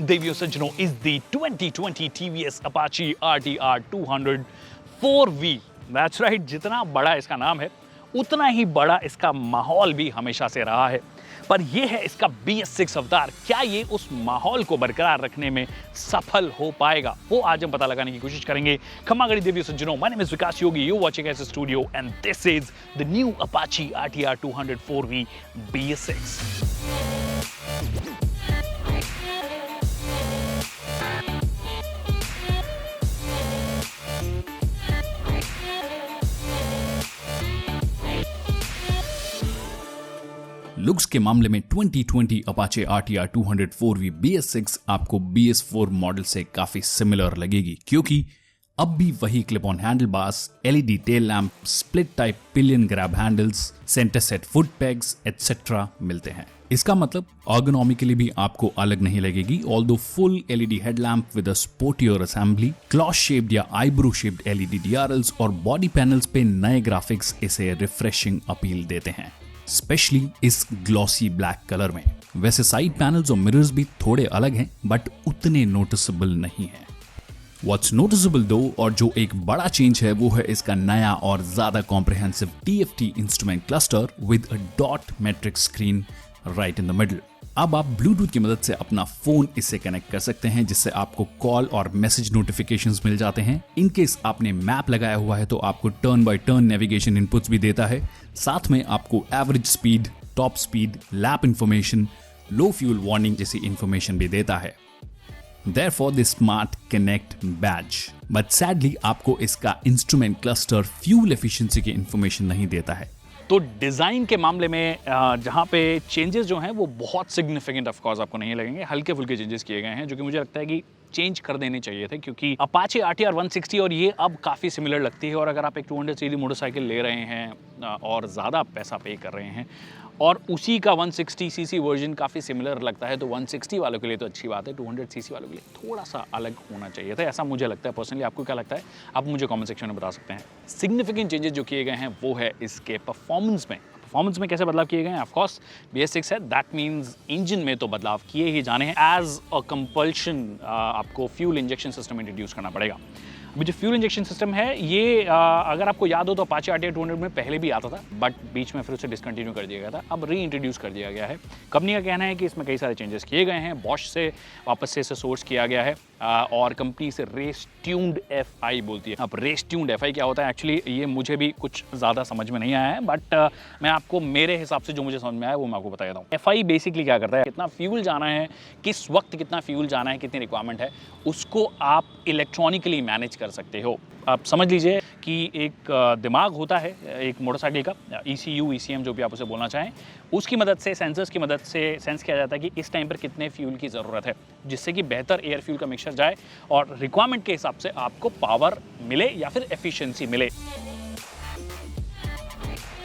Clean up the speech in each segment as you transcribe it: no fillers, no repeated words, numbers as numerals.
देवियों सज्जनों, is the 2020 TVS Apache RTR 200 4V। That's right, जितना बड़ा इसका नाम है उतना ही बड़ा इसका माहौल भी हमेशा से रहा है। पर यह है इसका BS6 अवतार। क्या ये उस माहौल को बरकरार रखने में सफल हो पाएगा, वो आज हम पता लगाने की कोशिश करेंगे। खम्मागड़ी देवियों सज्जनों, my name is Vikas Yogi, you watching S studio and this is the new Apache RTR 200 4V BS6। Looks के मामले में 2020 Apache RTR 200 4V BS6 आपको BS4 मॉडल से काफी सिमिलर लगेगी, क्योंकि अब भी वही clip on handle bars, LED tail lamp, split type pillion grab handles, centre set foot pegs etcetera मिलते हैं। इसका मतलब ergonomically भी आपको अलग नहीं लगेगी, although full LED headlamp with a sportier assembly, cloth shaped या आईब्रो शेप्ड LED DRLs और बॉडी पैनल्स पे नए ग्राफिक्स इसे रिफ्रेशिंग अपील देते हैं, स्पेशली इस ग्लॉसी ब्लैक कलर में। वैसे साइड पैनल्स और मिरर्स भी थोड़े अलग हैं, बट उतने नोटिसेबल नहीं है। व्हाट्स नोटिसेबल दो, और जो एक बड़ा चेंज है, वो है इसका नया और ज्यादा comprehensive TFT instrument cluster with a dot matrix screen right in the middle. अब आप ब्लूटूथ की मदद से अपना फोन इससे कनेक्ट कर सकते हैं, जिससे आपको कॉल और मैसेज नोटिफिकेशंस मिल जाते हैं। इन केस आपने मैप लगाया हुआ है तो आपको turn by turn navigation inputs भी देता है। साथ में आपको average speed, top speed, lap information, लो फ्यूल वार्निंग जैसी इंफॉर्मेशन भी देता है। Therefore the Smart Connect badge, but sadly आपको इसका इंस्ट्रूमेंट क्लस्टर फ्यूल एफिशिएंसी की इंफॉर्मेशन नहीं देता है। तो डिज़ाइन के मामले में जहाँ पे चेंजेस जो हैं वो बहुत सिग्निफिकेंट ऑफ कोर्स आपको नहीं लगेंगे, हल्के फुल्के चेंजेस किए गए हैं, जो कि मुझे लगता है कि चेंज कर देने चाहिए थे, क्योंकि Apache RTR 160 और ये अब काफ़ी सिमिलर लगती है। और अगर आप एक 200 सीसी मोटरसाइकिल ले रहे हैं और ज़्यादा पैसा पे कर रहे हैं और उसी का 160 सीसी वर्जन काफ़ी सिमिलर लगता है, तो 160 वालों के लिए तो अच्छी बात है, 200 सीसी वालों के लिए थोड़ा सा अलग होना चाहिए था, ऐसा मुझे लगता है पर्सनली। आपको क्या लगता है, आप मुझे कमेंट सेक्शन में बता सकते हैं। सिग्निफिकेंट चेंजेस जो किए गए हैं वो है इसके परफॉर्मेंस में कैसे बदलाव किए गए हैं। ऑफ कोर्स BS6 है, दैट मींस इंजन में तो बदलाव किए ही जाने हैं। एज अ कंपल्शन आपको फ्यूल इंजेक्शन सिस्टम इंट्रोड्यूस करना पड़ेगा। अभी जो फ्यूल इंजेक्शन सिस्टम है ये अगर आपको याद हो तो Apache RTR 200 में पहले भी आता था, बट बीच में फिर उसे डिसकंटिन्यू कर दिया गया था, अब री इंट्रोड्यूस कर दिया गया है। कंपनी का कहना है कि इसमें कई सारे चेंजेस किए गए हैं, बॉश से वापस से इसे सोर्स किया गया है और कंपनी से रेस ट्यून्ड FI बोलती है। अब रेस ट्यून्ड FI क्या होता है एक्चुअली, ये मुझे भी कुछ ज़्यादा समझ में नहीं आया है, बट मैं आपको मेरे हिसाब से जो मुझे समझ में आया वो मैं आपको बता देता हूँ। FI बेसिकली क्या करता है, कितना फ्यूल जाना है, किस वक्त कितना फ्यूल जाना है, कितनी रिक्वायरमेंट है, उसको आप इलेक्ट्रॉनिकली मैनेज कर सकते हो। आप समझ लीजिए कि एक दिमाग होता है एक मोटरसाइकिल का, ECU ECM जो भी आप उसे बोलना चाहें, उसकी मदद से, सेंसर्स की मदद से सेंस किया जाता है कि इस टाइम पर कितने फ्यूल की ज़रूरत है, जिससे कि बेहतर एयर फ्यूल का मिक्सचर जाए और रिक्वायरमेंट के हिसाब से आपको पावर मिले या फिर एफिशिएंसी मिले।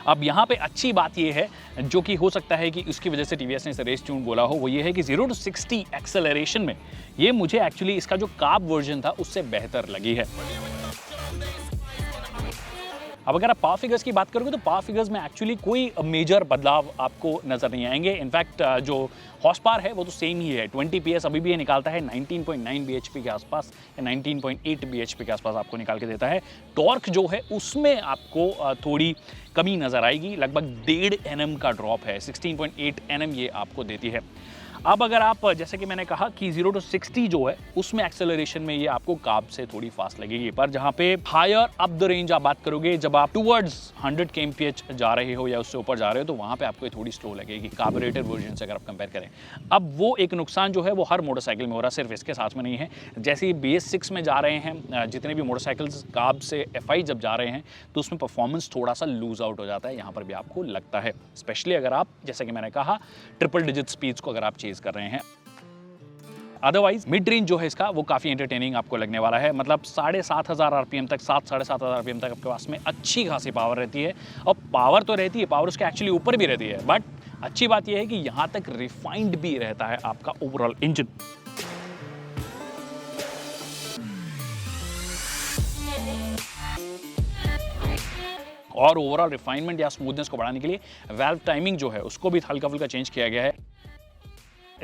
अब यहाँ पे अच्छी बात ये है, जो कि हो सकता है कि उसकी वजह से TVS ने इसे रेस ट्यून बोला हो, वो ये है कि 0 to 60 एक्सेलरेशन में ये मुझे एक्चुअली इसका जो कार्ब वर्जन था उससे बेहतर लगी है। अब अगर आप पावर फिगर्स की बात करोगे तो पावर फिगर्स में एक्चुअली कोई मेजर बदलाव आपको नजर नहीं आएंगे। इनफैक्ट जो हॉर्स पावर है वो तो सेम ही है, 20 PS अभी भी ये निकालता है, 19.9 bhp के आसपास या 19.8 bhp के आसपास आपको निकाल के देता है। टॉर्क जो है उसमें आपको थोड़ी कमी नजर आएगी, लगभग 1.5 Nm का ड्रॉप है, 16.8 Nm ये आपको देती है। अब अगर आप, जैसे कि मैंने कहा कि 0 to 60 जो है उसमें एक्सेलरेशन में ये आपको कार्ब से थोड़ी फास्ट लगेगी, पर जहाँ पे हायर अप द रेंज आप बात करोगे, जब आप टुवर्ड्स 100 kmph जा रहे हो या उससे ऊपर जा रहे हो, तो वहाँ पे आपको थोड़ी स्लो लगेगी कार्बोरेटेड वर्जन से अगर आप कंपेयर करें। अब वो एक नुकसान जो है वो हर मोटरसाइकिल में हो रहा है, सिर्फ इसके साथ में नहीं है। जैसे ही BS6 में जा रहे हैं, जितने भी मोटरसाइकिल्स कार्ब से FI जब जा रहे हैं तो उसमें परफॉर्मेंस थोड़ा सा लूज आउट हो जाता है, यहाँ पर भी आपको लगता है, स्पेशली अगर आप, जैसे कि मैंने कहा, ट्रिपल डिजिट स्पीड्स को अगर आप चेज कर रहे हैं। अदरवाइज मिड रेंज जो है इसका वो काफ़ी एंटरटेनिंग आपको लगने वाला है, मतलब 7,500 RPM तक, 7,500 RPM तक आपके पास में अच्छी खासी पावर रहती है। और पावर तो रहती है, पावर उसके एक्चुअली ऊपर भी रहती है, बट अच्छी बात यह है कि यहाँ तक रिफाइंड भी रहता है आपका ओवरऑल इंजन। और ओवरऑल रिफाइनमेंट या स्मूथनेस को बढ़ाने के लिए वाल्व टाइमिंग जो है उसको भी हल्का फुल्का चेंज किया गया है।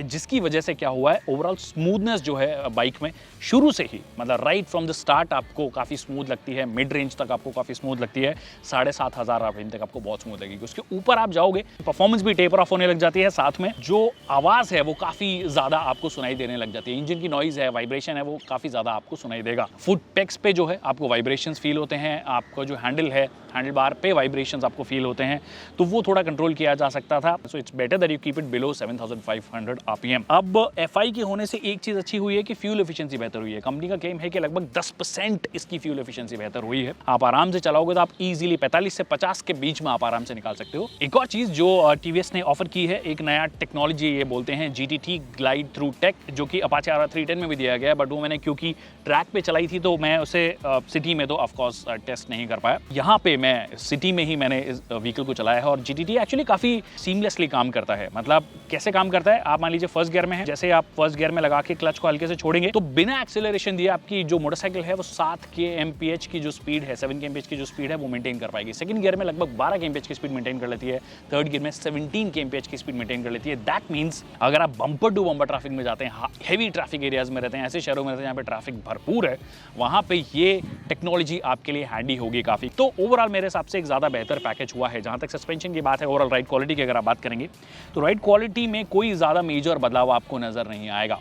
जिसकी वजह से क्या हुआ है, ओवरऑल स्मूथनेस जो है बाइक में शुरू से ही, मतलब राइट फ्रॉम द स्टार्ट आपको काफ़ी स्मूथ लगती है, मिड रेंज तक आपको काफ़ी स्मूथ लगती है, 7,500 आरपीएम तक आपको बहुत स्मूथ लगेगी। उसके ऊपर आप जाओगे, परफॉर्मेंस भी टेपर ऑफ होने लग जाती है, साथ में जो आवाज़ है वो काफ़ी ज़्यादा आपको सुनाई देने लग जाती है। इंजन की नॉइज़ है, वाइब्रेशन है, वो काफ़ी ज़्यादा आपको सुनाई देगा। फुट पेक्स पे जो है आपको वाइब्रेशंस फील होते हैं, आपको जो हैंडल है, हैंडल बार पे वाइब्रेशंस आपको फील होते हैं, तो वो थोड़ा कंट्रोल किया जा सकता था। So it's better that you keep it below 7,500 RPM. अब एफआई के होने से एक चीज़ अच्छी हुई है कि फ्यूल एफिशिएंसी बेहतर हुई है। कंपनी का क्लेम है कि लगभग 10% इसकी फ्यूल एफिशिएंसी बेहतर हुई है। आप आराम से चलाओगे तो आप इजीली 45 से 50 के बीच में आप आराम से निकाल सकते हो। एक और चीज़ जो टीवीएस ने ऑफर की है, एक नया टेक्नोलॉजी ये बोलते हैं GTT ग्लाइड थ्रू टेक, जो कि अपाचे RR310 में भी दिया गया है, बट वो मैंने क्योंकि ट्रैक पे चलाई थी तो मैं उसे सिटी में तो ऑफकोर्स टेस्ट नहीं कर पाया। यहाँ पे मैं सिटी में ही मैंने इस व्हीकल को चलाया है और GTT एक्चुअली काफ़ी सीमलेसली काम करता है। मतलब कैसे काम करता है, आप मान लीजिए फर्स्ट गियर में है, जैसे आप फर्स्ट गियर में लगा के क्लच को हल्के से छोड़ेंगे तो बिना एक्सेलरेशन दिए आपकी जो मोटरसाइकिल है वो 7 kmph की जो स्पीड है, 7 kmph की जो स्पीड है वो मेंटेन कर पाएगी। सेकंड गियर में लगभग 12 kmph की स्पीड मेंटेन कर लेती है, थर्ड गियर में 17 kmph की स्पीड मेंटेन कर लेती है। दैट मीन्स अगर आप बम्पर टू बम्पर ट्रैफिक में जाते हैं, हेवी ट्रैफिक एरियाज में रहते हैं, ऐसे शहरों में रहते हैं जहाँ पे ट्रैफिक भरपूर है, वहाँ पे ये टेक्नोलॉजी आपके लिए हैंडी होगी काफ़ी। तो ओवरऑल मेरे हिसाब से एक ज़्यादा बेहतर पैकेज हुआ है। जहाँ तक सस्पेंशन की बात है, ओवरऑल राइड क्वालिटी की अगर आप बात करेंगे तो राइड क्वालिटी में कोई ज़्यादा मेजर बदलाव आपको नज़र नहीं आएगा,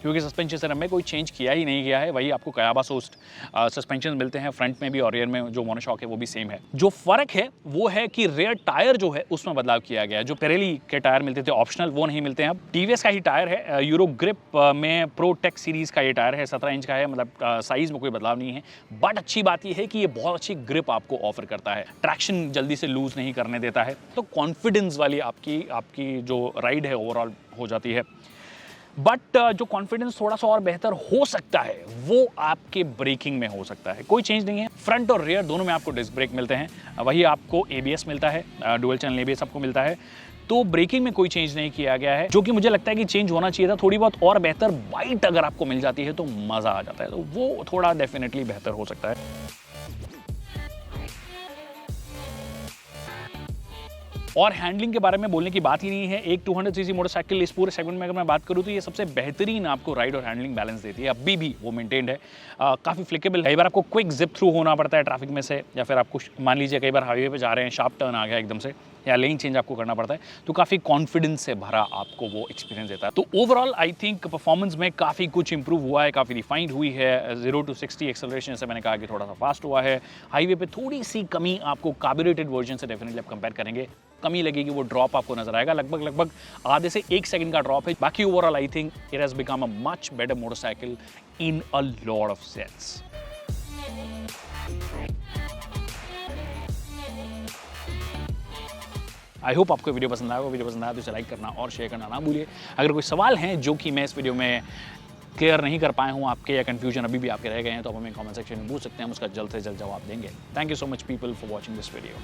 क्योंकि सस्पेंशन सिस्टम में कोई चेंज किया ही नहीं गया है। वही आपको कयाबा सोस्ट सस्पेंशन मिलते हैं फ्रंट में भी और रियर में जो मोनोशॉक है वो भी सेम है। जो फर्क है वो है कि रियर टायर जो है उसमें बदलाव किया गया है। जो पिरेली के टायर मिलते थे ऑप्शनल, वो नहीं मिलते हैं अब। टीवीएस का ही टायर है, यूरो ग्रिप में प्रो टेक सीरीज का ये टायर है, 17 इंच का है, मतलब साइज में कोई बदलाव नहीं है। बट अच्छी बात यह है कि ये बहुत अच्छी ग्रिप आपको ऑफर करता है, ट्रैक्शन जल्दी से लूज नहीं करने देता है, तो कॉन्फिडेंस वाली आपकी जो राइड है ओवरऑल हो जाती है। बट जो कॉन्फिडेंस थोड़ा सा और बेहतर हो सकता है वो आपके ब्रेकिंग में हो सकता है। कोई चेंज नहीं है, फ्रंट और रियर दोनों में आपको डिस्क ब्रेक मिलते हैं, वही आपको ABS मिलता है, डुअल चैनल ABS आपको मिलता है। तो ब्रेकिंग में कोई चेंज नहीं किया गया है, जो कि मुझे लगता है कि चेंज होना चाहिए था। थोड़ी बहुत और बेहतर बाइट अगर आपको मिल जाती है तो मज़ा आ जाता है, तो वो थोड़ा डेफिनेटली बेहतर हो सकता है। और हैंडलिंग के बारे में बोलने की बात ही नहीं है। एक 200cc मोटरसाइकिल इस पूरे सेगमेंट में अगर मैं बात करूँ तो ये सबसे बेहतरीन आपको राइड और हैंडलिंग बैलेंस देती है। अभी भी वो मेंटेन्ड है, काफ़ी फ्लिकेबल है। कई बार आपको क्विक जिप थ्रू होना पड़ता है ट्रैफिक में से, या फिर आपको मान लीजिए कई बार हाईवे पे जा रहे हैं, शार्प टर्न आ गया एकदम से, या लेन चेंज आपको करना पड़ता है, तो काफ़ी कॉन्फिडेंस से भरा आपको वो एक्सपीरियंस देता है। तो ओवरऑल आई थिंक परफॉर्मेंस में काफ़ी कुछ इंप्रूव हुआ है, काफ़ी रिफाइंड हुई है। 0 to 60 एक्सेलरेशन जैसे मैंने कहा कि थोड़ा सा फास्ट हुआ है। हाईवे पे थोड़ी सी कमी आपको कार्बोरेटेड वर्जन से डेफिनेटली आप कंपेयर करेंगे कमी लगेगी, वो ड्रॉप आपको नजर आएगा, लगभग आधे से 1 सेकंड का ड्रॉप है। बाकी overall I think it has become a much better motorcycle in a lot of sense. I hope आपको वीडियो पसंद आया। वीडियो पसंद आया तो इसे लाइक करना और शेयर करना ना भूलिए। अगर कोई सवाल हैं जो कि मैं इस वीडियो में क्लियर नहीं कर पाए हूँ आपके, या कंफ्यूजन अभी भी आपके रह गए हैं, तो आप हमें कमेंट सेक्शन में पूछ सकते हैं, हम उसका जल्द से जल्द जवाब देंगे। Thank you so much people for watching this video.